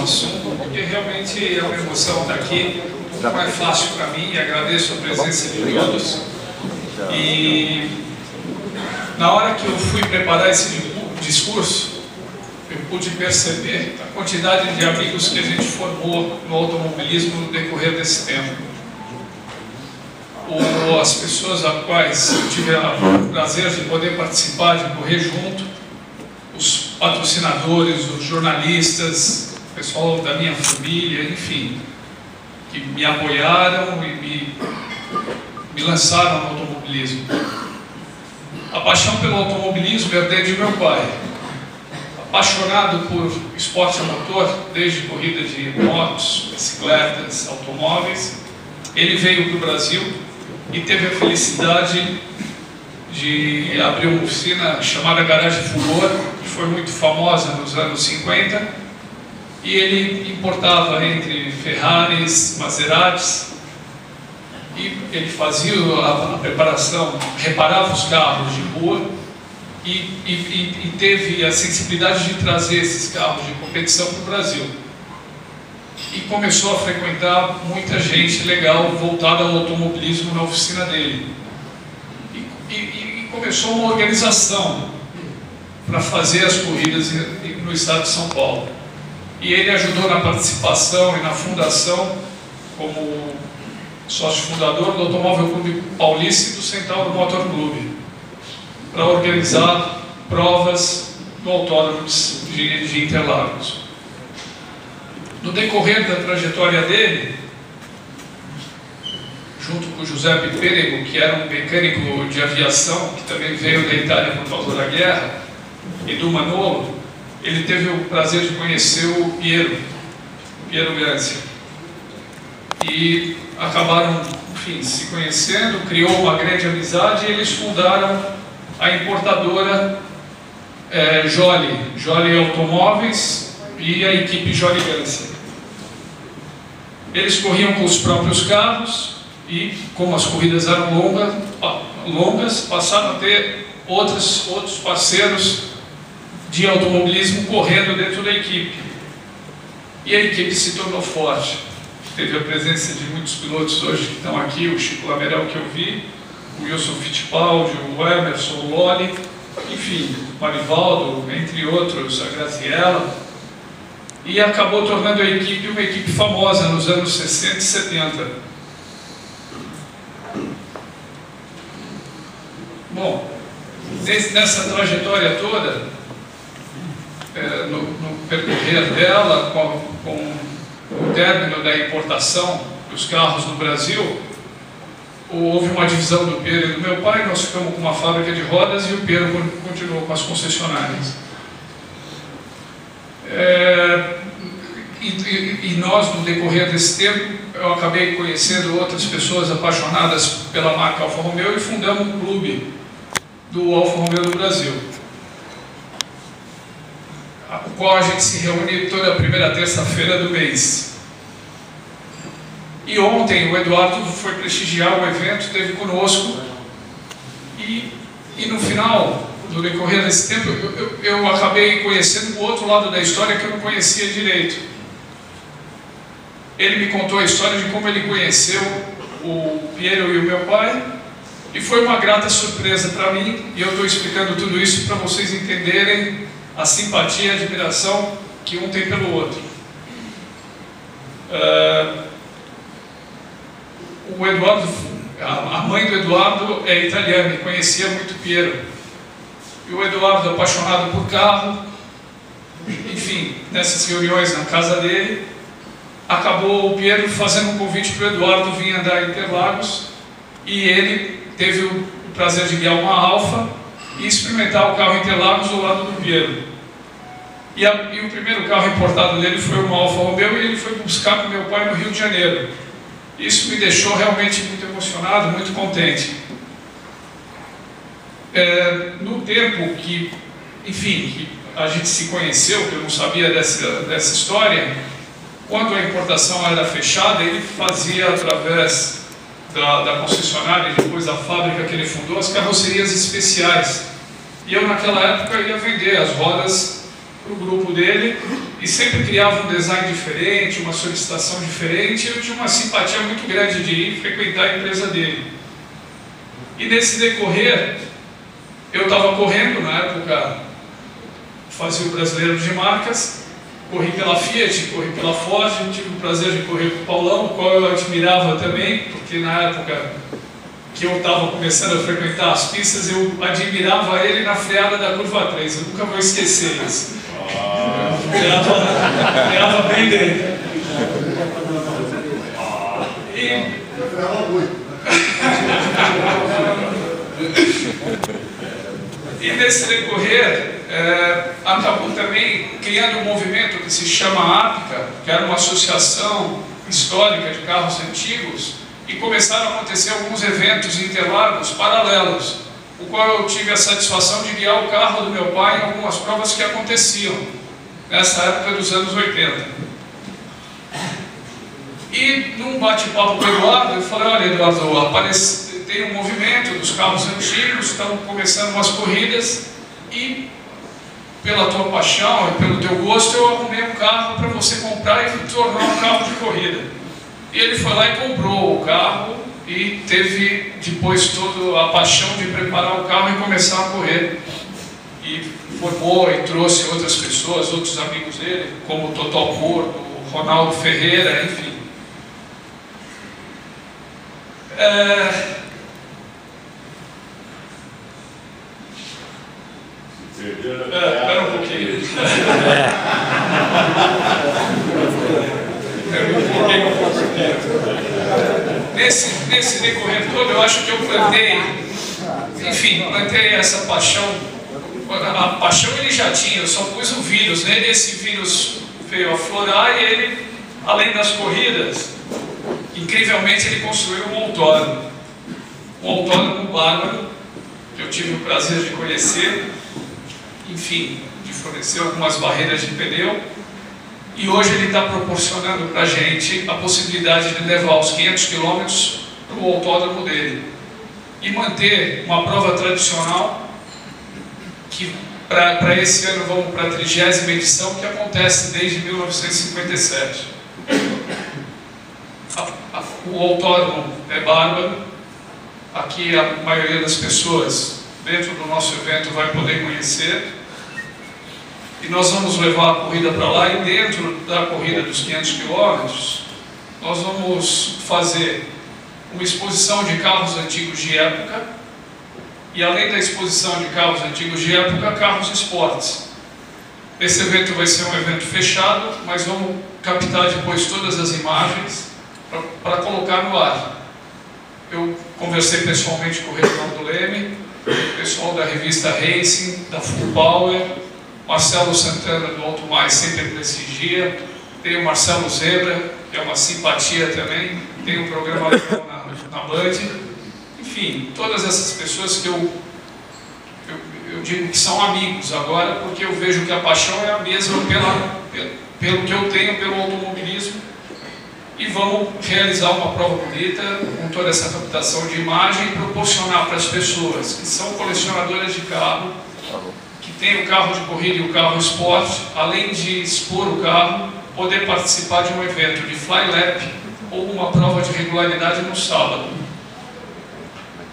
no assunto, porque realmente é uma emoção estar aqui. Não é fácil para mim, e agradeço a presença de todos. E na hora que eu fui preparar esse discurso, eu pude perceber a quantidade de amigos que a gente formou no automobilismo no decorrer desse tempo. Ou as pessoas a quais eu tive o prazer de poder participar, de correr junto, os patrocinadores, os jornalistas, o pessoal da minha família, enfim, que me apoiaram e me lançaram no automobilismo. A paixão pelo automobilismo herdei de meu pai. Apaixonado por esporte a motor, desde corrida de motos, bicicletas, automóveis, ele veio para o Brasil e teve a felicidade de abrir uma oficina chamada Garagem Furor, que foi muito famosa nos anos 50, e ele importava entre Ferraris, Maseratis, e ele fazia a preparação, reparava os carros de rua e teve a sensibilidade de trazer esses carros de competição para o Brasil. E começou a frequentar muita gente legal voltada ao automobilismo na oficina dele. E começou uma organização para fazer as corridas no estado de São Paulo. E ele ajudou na participação e na fundação, como sócio fundador do Automóvel Clube Paulista e do Centauro Motor Clube, para organizar provas no Autódromo de Interlagos. No decorrer da trajetória dele, junto com o Giuseppe Perego, que era um mecânico de aviação, que também veio da Itália por causa da guerra, e do Manolo, ele teve o prazer de conhecer o Piero Ganzi. E acabaram, enfim, se conhecendo, criou uma grande amizade e eles fundaram a importadora Jolly Automóveis e a equipe Jolly Ganzi. Eles corriam com os próprios carros e, como as corridas eram longas, passaram a ter outros parceiros de automobilismo correndo dentro da equipe. E a equipe se tornou forte. Teve a presença de muitos pilotos hoje que estão aqui, o Chico Lamerel que eu vi, o Wilson Fittipaldi, o Emerson, o Loli, enfim, o Marivaldo, entre outros, a Graziella, e acabou tornando a equipe uma equipe famosa nos anos 60 e 70. Bom, nessa trajetória toda, no percorrer dela, com o término da importação dos carros no Brasil, houve uma divisão do Piero e do meu pai. Nós ficamos com uma fábrica de rodas e o Piero continuou com as concessionárias. E nós, no decorrer desse tempo, eu acabei conhecendo outras pessoas apaixonadas pela marca Alfa Romeo e fundamos um clube do Alfa Romeo do Brasil, o qual a gente se reúne toda a primeira terça-feira do mês. E ontem o Eduardo foi prestigiar o evento, esteve conosco, e no final, no decorrer desse tempo, eu acabei conhecendo o outro lado da história que eu não conhecia direito. Ele me contou a história de como ele conheceu o Piero e o meu pai, e foi uma grata surpresa para mim, e eu estou explicando tudo isso para vocês entenderem a simpatia e a admiração que um tem pelo outro. O Eduardo, a mãe do Eduardo é italiana e conhecia muito Piero. E o Eduardo, apaixonado por carro, enfim, nessas reuniões na casa dele, acabou o Piero fazendo um convite para o Eduardo vir andar em Interlagos, e ele teve o prazer de guiar uma Alfa e experimentar o carro Interlagos do lado do Piero. E o primeiro carro importado dele foi uma Alfa Romeo, e ele foi buscar com meu pai no Rio de Janeiro. Isso me deixou realmente muito emocionado, muito contente. No tempo que, enfim, que a gente se conheceu, que eu não sabia dessa história, quando a importação era fechada, ele fazia através da concessionária e depois da fábrica que ele fundou as carrocerias especiais. E eu naquela época ia vender as rodas para o grupo dele e sempre criava um design diferente, uma solicitação diferente, e eu tinha uma simpatia muito grande de ir frequentar a empresa dele. E nesse decorrer, eu estava correndo, na época fazia o Brasileiro de Marcas, corri pela Fiat, corri pela Ford, tive o prazer de correr com o Paulão, o qual eu admirava também, porque na época que eu estava começando a frequentar as pistas, eu admirava ele na freada da curva 3, eu nunca vou esquecer isso. Freava bem dele. E nesse decorrer, acabou também criando um movimento que se chama APCA, que era uma associação histórica de carros antigos, e começaram a acontecer alguns eventos em Interlagos paralelos, o qual eu tive a satisfação de guiar o carro do meu pai em algumas provas que aconteciam nessa época dos anos 80. E num bate-papo com o Eduardo, eu falei: olha, Eduardo, tem um movimento dos carros antigos, estão começando umas corridas, e pela tua paixão e pelo teu gosto, eu arrumei um carro para você comprar e tornar um carro de corrida. E ele foi lá e comprou o carro, e teve depois toda a paixão de preparar o carro e começar a correr. E formou e trouxe outras pessoas, outros amigos dele, como o Totó Porto, o Ronaldo Ferreira, enfim. Espera um pouquinho. Nesse decorrer todo, eu acho que eu plantei essa paixão. A paixão ele já tinha, eu só pus o vírus nele, esse vírus veio aflorar, e ele, além das corridas, incrivelmente ele construiu um autódromo bárbaro, que eu tive o prazer de conhecer, enfim, de fornecer algumas barreiras de pneu, e hoje ele está proporcionando para a gente a possibilidade de levar os 500 km para o autódromo dele, e manter uma prova tradicional, que para esse ano vamos para a 30ª edição, que acontece desde 1957. O autódromo é bárbaro, aqui a maioria das pessoas dentro do nosso evento vai poder conhecer, e nós vamos levar a corrida para lá, e dentro da corrida dos 500 quilômetros nós vamos fazer uma exposição de carros antigos de época, e além da exposição de carros antigos de época, carros esportes. Esse evento vai ser um evento fechado, mas vamos captar depois todas as imagens para colocar no ar. Eu conversei pessoalmente com o Reginaldo Leme, o pessoal da revista Racing, da Full Power, Marcelo Santana do Alto Mais sempre prestigia, tem o Marcelo Zebra, que é uma simpatia também, tem um programa legal na Band. Enfim, todas essas pessoas que eu digo que são amigos agora, porque eu vejo que a paixão é a mesma pelo que eu tenho pelo automobilismo, e vamos realizar uma prova bonita com toda essa captação de imagem e proporcionar para as pessoas que são colecionadoras de carro, que tem o carro de corrida e o carro esporte, além de expor o carro, poder participar de um evento de fly lap ou uma prova de regularidade no sábado.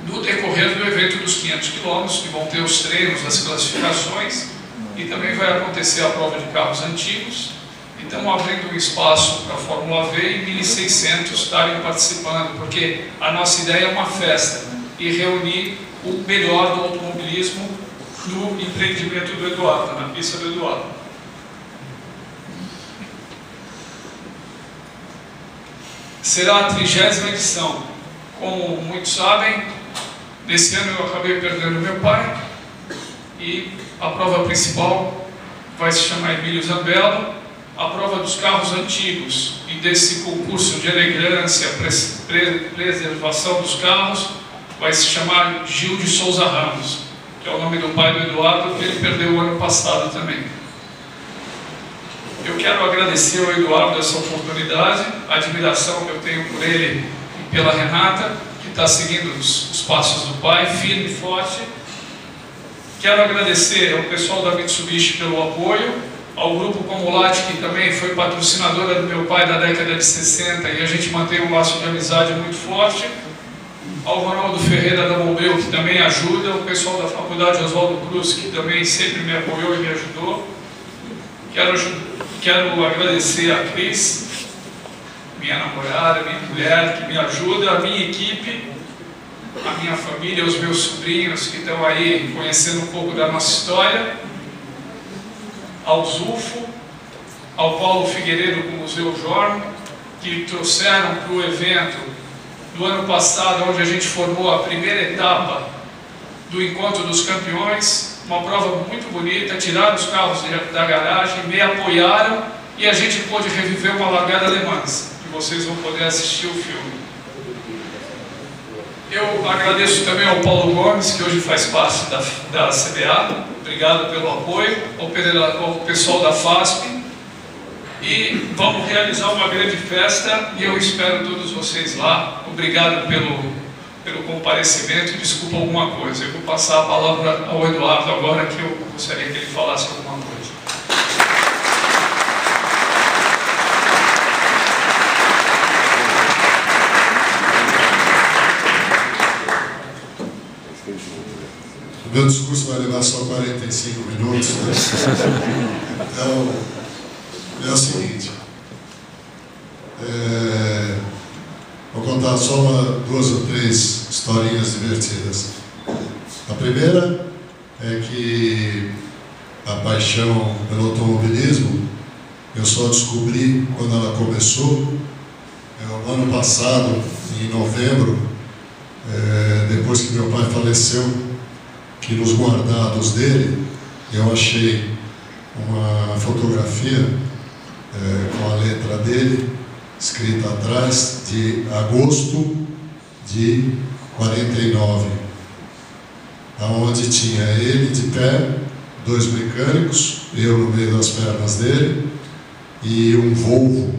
No decorrer do evento dos 500 km, que vão ter os treinos, as classificações, e também vai acontecer a prova de carros antigos, e estamos abrindo um espaço para a Fórmula V e 1.600 estarem participando, porque a nossa ideia é uma festa e reunir o melhor do automobilismo no empreendimento do Eduardo, na pista do Eduardo. Será a 30ª edição. Como muitos sabem, nesse ano eu acabei perdendo meu pai, e a prova principal vai se chamar Emílio Zambello, a prova dos carros antigos, e desse concurso de elegância, preservação dos carros, vai se chamar Gil de Souza Ramos, que é o nome do pai do Eduardo, que ele perdeu o ano passado também. Eu quero agradecer ao Eduardo essa oportunidade, a admiração que eu tenho por ele e pela Renata, que está seguindo os passos do pai, firme e forte. Quero agradecer ao pessoal da Mitsubishi pelo apoio, ao Grupo Comulati, que também foi patrocinadora do meu pai da década de 60, e a gente mantém um laço de amizade muito forte, ao Ronaldo Ferreira da Mombeu, que também ajuda, o pessoal da Faculdade Oswaldo Cruz, que também sempre me apoiou e me ajudou. Quero agradecer a Cris, minha namorada, minha mulher, que me ajuda, a minha equipe, a minha família, os meus sobrinhos que estão aí conhecendo um pouco da nossa história, ao Zulfo, ao Paulo Figueiredo com o Museu Jorm, que trouxeram para o evento do ano passado, onde a gente formou a primeira etapa do Encontro dos Campeões, uma prova muito bonita, tiraram os carros da garagem, me apoiaram e a gente pôde reviver uma largada alemã, que vocês vão poder assistir o filme. Eu agradeço também ao Paulo Gomes, que hoje faz parte da CBA, obrigado pelo apoio, ao pessoal da FASP, e vamos realizar uma grande festa e eu espero todos vocês lá. Obrigado pelo comparecimento e desculpa alguma coisa. Eu vou passar a palavra ao Eduardo agora, que eu gostaria que ele falasse alguma coisa. O meu discurso vai levar só 45 minutos, né? Então, é o seguinte, vou contar só duas ou três historinhas divertidas. A primeira é que a paixão pelo automobilismo eu só descobri quando ela começou. No ano passado, em novembro, depois que meu pai faleceu, que nos guardados dele eu achei uma fotografia com a letra dele escrita atrás, de agosto de 49, aonde tinha ele de pé, dois mecânicos, eu no meio das pernas dele e um Volvo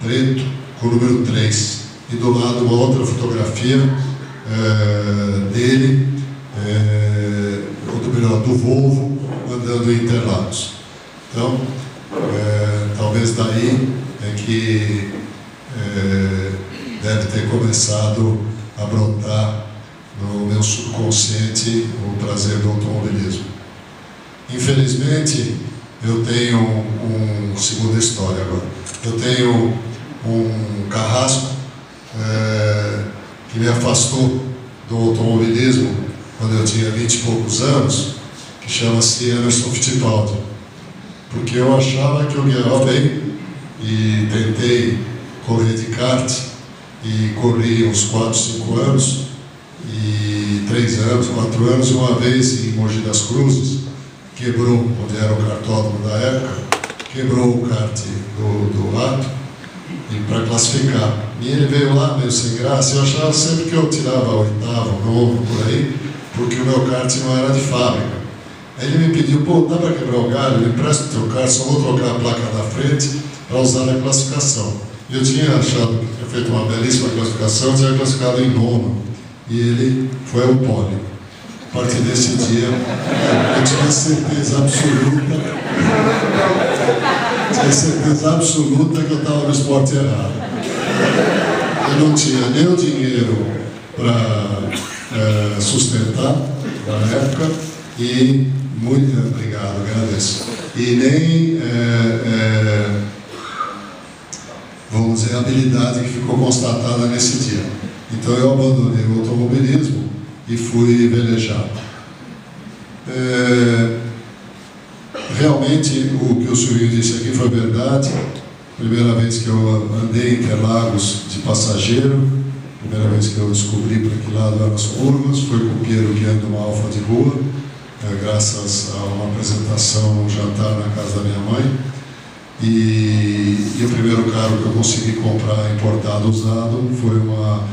preto com o número 3, e do lado uma outra fotografia dele, ou melhor, do Volvo andando em Interlagos. Então, talvez daí é que deve ter começado a brotar no meu subconsciente o prazer do automobilismo. Infelizmente, eu tenho segunda história agora. Eu tenho um carrasco que me afastou do automobilismo quando eu tinha 20 e poucos anos, que chama-se Emerson Fittipaldi. Porque eu achava que eu guiava bem e tentei correr de kart e corri uns 4, 5 anos e 3 anos, 4 anos, e uma vez em Mogi das Cruzes quebrou, onde era o kartódromo da época, quebrou o kart do rato e para classificar. E ele veio lá meio sem graça, eu achava sempre que eu tirava o oitavo, novo, por aí, porque o meu kart não era de fábrica. Aí ele me pediu, pô, dá para quebrar o galho? Me empresta o teu kart, só vou trocar a placa da frente para usar na classificação. E eu tinha achado que tinha feito uma belíssima classificação, tinha classificado em 9º, e ele foi ao pódio. A partir desse dia, eu tinha certeza absoluta que eu estava no esporte errado. Eu não tinha nem o dinheiro para sustentar na época, e muito obrigado, agradeço. E nem, vamos dizer, a habilidade que ficou constatada nesse dia. Então eu abandonei o automobilismo e fui velejar. Realmente o que o senhor disse aqui foi verdade. Primeira vez que eu andei em Interlagos de passageiro, primeira vez que eu descobri para que lado eram as curvas, foi com o Piero guiando uma Alfa de rua, graças a uma apresentação, um jantar na casa da minha mãe. E o primeiro carro que eu consegui comprar importado usado foi uma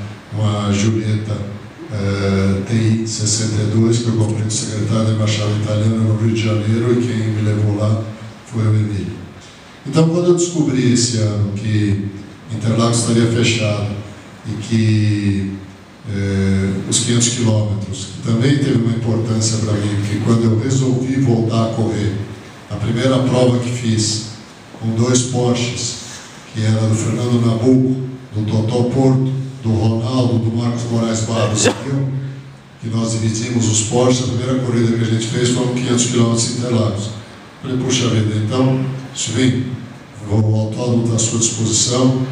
Giulietta TI 62, que eu comprei do secretário da Embaixada Italiana no Rio de Janeiro, e quem me levou lá foi o Emílio. Então, quando eu descobri esse ano que Interlagos estaria fechado e que os 500 quilômetros, que também teve uma importância para mim, porque quando eu resolvi voltar a correr, A primeira prova que fiz com 2 Porsches, que era do Fernando Nabuco, do Totó Porto, do Ronaldo, do Marcos Moraes Barros, que nós dividimos os Porsches. A primeira corrida que a gente fez foram 500 km de Interlagos. Falei, puxa vida, então, Chivinho, o autódromo está à sua disposição.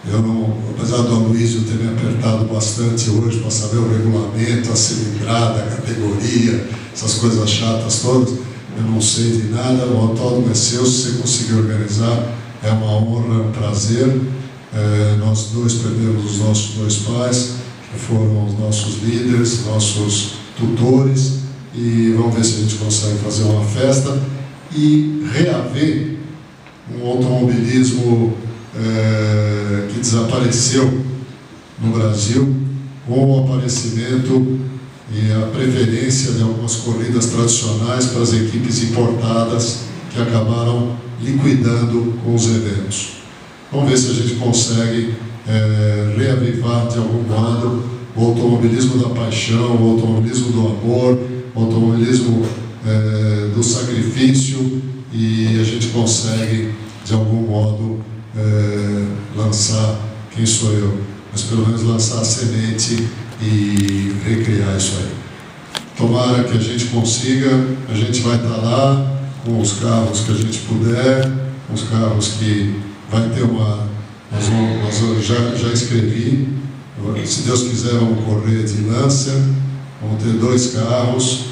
Eu não, apesar do Aloysio ter me apertado bastante hoje para saber o regulamento, a cilindrada, a categoria, essas coisas chatas todas, eu não sei de nada. O autódromo é seu, se você conseguir organizar, é uma honra, um prazer. Nós dois perdemos os nossos 2 pais, que foram os nossos líderes, nossos tutores, e vamos ver se a gente consegue fazer uma festa e reaver um automobilismo que desapareceu no Brasil, com o aparecimento e a preferência de algumas corridas tradicionais para as equipes importadas que acabaram liquidando com os eventos. Vamos ver se a gente consegue reavivar de algum modo o automobilismo da paixão, o automobilismo do amor, o automobilismo do sacrifício, e a gente consegue de algum modo lançar, quem sou eu, mas pelo menos lançar a semente e recriar isso aí. Tomara que a gente consiga, a gente vai estar lá com os carros que a gente puder, com os carros que vai ter uma... já escrevi, se Deus quiser vamos correr de Lancer, vamos ter 2 carros,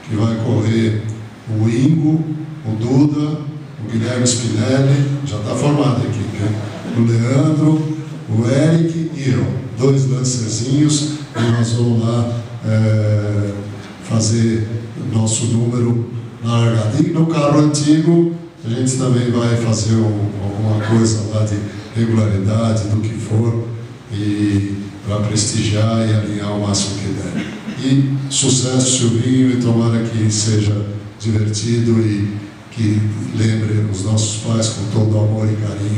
que vai correr o Ingo, o Duda, o Guilherme Spinelli, já está formado aqui, né? O Leandro, o Eric e eu, 2 lancerzinhos, e nós vamos lá fazer nosso número na largada. E no carro antigo, a gente também vai fazer alguma coisa lá de regularidade, do que for, e para prestigiar e alinhar o máximo que der. E sucesso, Silvinho, e tomara que seja divertido e que lembre os nossos pais com todo amor e carinho.